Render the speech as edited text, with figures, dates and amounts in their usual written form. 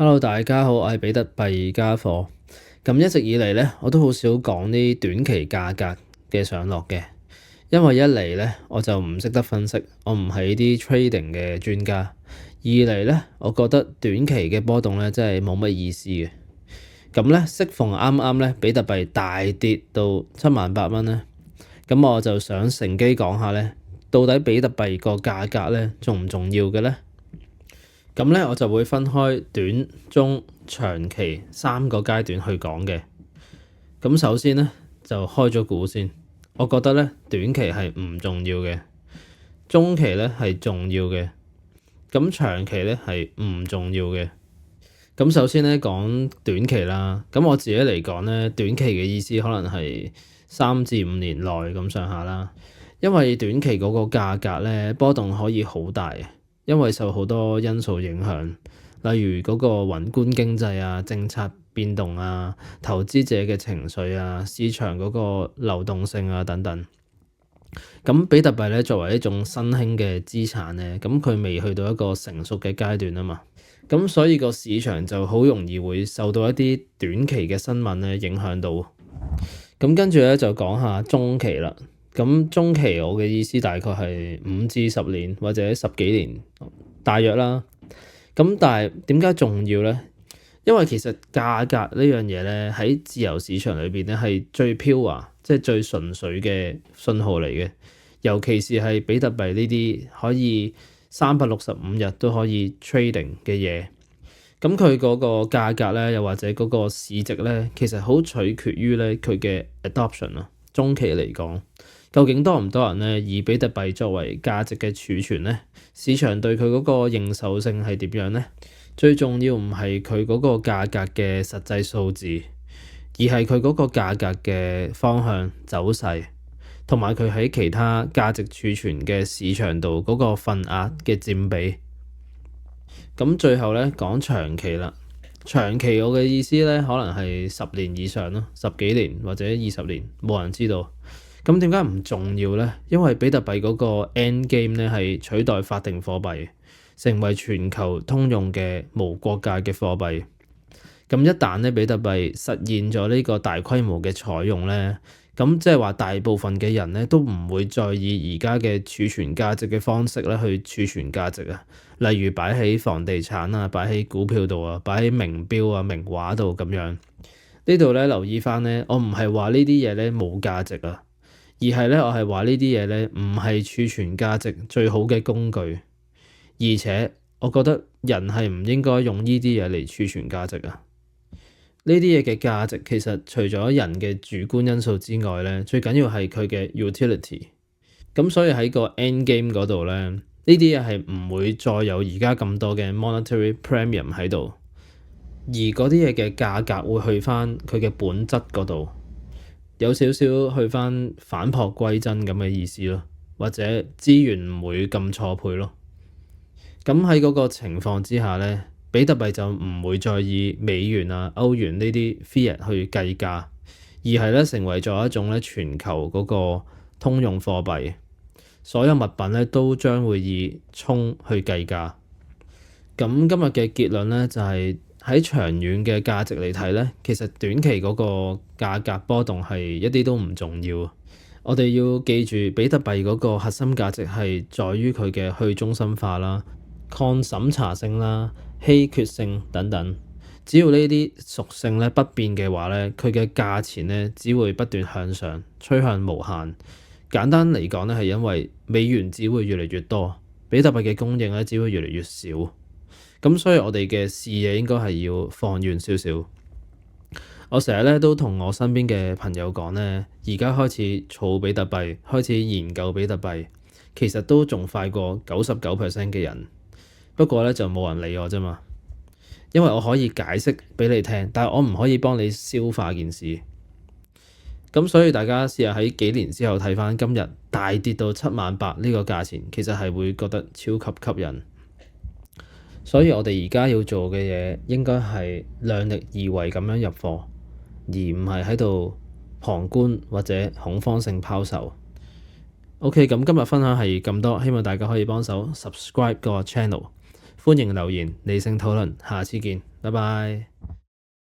Hello，大家好，我係比特幣家課。咁一直以嚟咧，我都好少講啲短期價格嘅上落嘅，因為一嚟咧我就唔識得分析，我唔係啲 trading 嘅專家；二嚟咧，我覺得短期嘅波動咧真係冇乜意思嘅。咁咧，適逢啱啱咧比特幣大跌到78,000咧，咁我就想乘機講下咧，到底比特幣個價格咧重唔重要嘅咧？咁咧，我就會分開短、中、長期3個階段去講嘅。咁首先咧就開咗估先，我覺得咧短期係唔重要嘅，中期咧係重要嘅，咁長期咧係唔重要嘅。咁首先咧講短期啦，咁我自己嚟講咧，短期嘅意思可能係3至5年內咁上下啦，因為短期嗰個價格咧波動可以好大。因為受好多因素影響，例如嗰個宏觀經濟啊、政策變動啊、投資者嘅情緒啊、市場嗰個流動性啊等等。咁比特幣咧作為一種新興嘅資產咧，咁佢未去到一個成熟嘅階段啊嘛，咁所以個市場就好容易會受到一啲短期嘅新聞咧影響到。咁跟住咧就講下中期啦。咁中期我嘅意思大概係5至10年或者10幾年大約啦。咁但係點解重要咧？因為其實價格呢樣嘢咧喺自由市場裏邊咧係最 pure，即係最純粹嘅信號嚟嘅。尤其是係比特幣呢啲可以365日都可以 trading 嘅嘢。咁佢嗰個價格咧，又或者嗰個市值咧，其實好取決於咧佢嘅 adoption 啊。中期嚟講，究竟多唔多人咧以比特幣作為價值嘅儲存咧？市場對佢嗰個認受性係點樣咧？最重要唔係佢嗰個價格嘅實際數字，而係佢嗰個價格嘅方向走勢，同埋佢喺其他價值儲存嘅市場度嗰個份額嘅佔比。咁最後咧講長期啦，長期我嘅意思咧可能係10年以上咯，10幾年或者20年，冇人知道。咁點解唔重要咧？因為比特幣嗰個 end game 咧係取代法定貨幣，成為全球通用嘅無國界嘅貨幣。咁一旦咧比特幣實現咗呢個大規模嘅採用咧，咁即係話大部分嘅人咧都唔會再以而家嘅儲存價值嘅方式咧去儲存價值啊，例如擺喺房地產啊、擺喺股票度啊、擺喺名錶啊、名畫度咁樣。呢度咧留意翻咧，我唔係話呢啲嘢咧冇價值啊，而係咧我係話呢啲嘢咧唔係儲存價值最好嘅工具，而且我覺得人係唔應該用呢啲嘢嚟儲存價值啊。呢啲嘢嘅價值其實除咗人嘅主觀因素之外咧，最緊要係佢嘅 utility。咁所以喺個 end game 嗰度咧，呢啲嘢係唔會再有而家咁多嘅 monetary premium 喺度，而嗰啲嘢嘅價格會去翻佢嘅本質嗰度，有少少去翻返璞歸真咁嘅意思咯，或者資源唔會咁錯配咯。咁喺嗰個情況之下咧，比特幣就唔會再以美元啊、歐元呢啲 fiat 去計價，而係咧成為咗一種咧全球嗰個通用貨幣。所有物品咧都將會以充去計價。咁今日嘅結論咧就係喺長遠嘅價值嚟睇咧，其實短期嗰個價格波動係一啲都唔重要。我哋要記住，比特幣嗰個核心價值係在於佢嘅去中心化啦、抗審查性啦、稀缺性等等。只要呢啲屬性咧不變嘅話咧，佢嘅價錢咧只會不斷向上，趨向無限。簡單嚟講咧，係因為美元只會越嚟越多，比特幣嘅供應咧只會越嚟越少。咁所以我哋嘅視野應該係要放遠少少。我成日咧都同我身邊嘅朋友講咧，而家開始儲比特幣，開始研究比特幣，其實都仲快過99% 嘅人。不過咧就冇人理我啫嘛，因為我可以解釋俾你聽，但係我唔可以幫你消化件事。咁所以大家試下喺幾年之後睇翻今日大跌到78,000呢個價錢，其實係會覺得超級吸引。所以我哋而家要做嘅嘢應該係量力而為咁樣入貨，而唔係喺度旁觀或者恐慌性拋售。OK，咁今日分享係咁多，希望大家可以幫手 subscribe 個 channel，歡迎留言，理性討論，下次見，拜拜。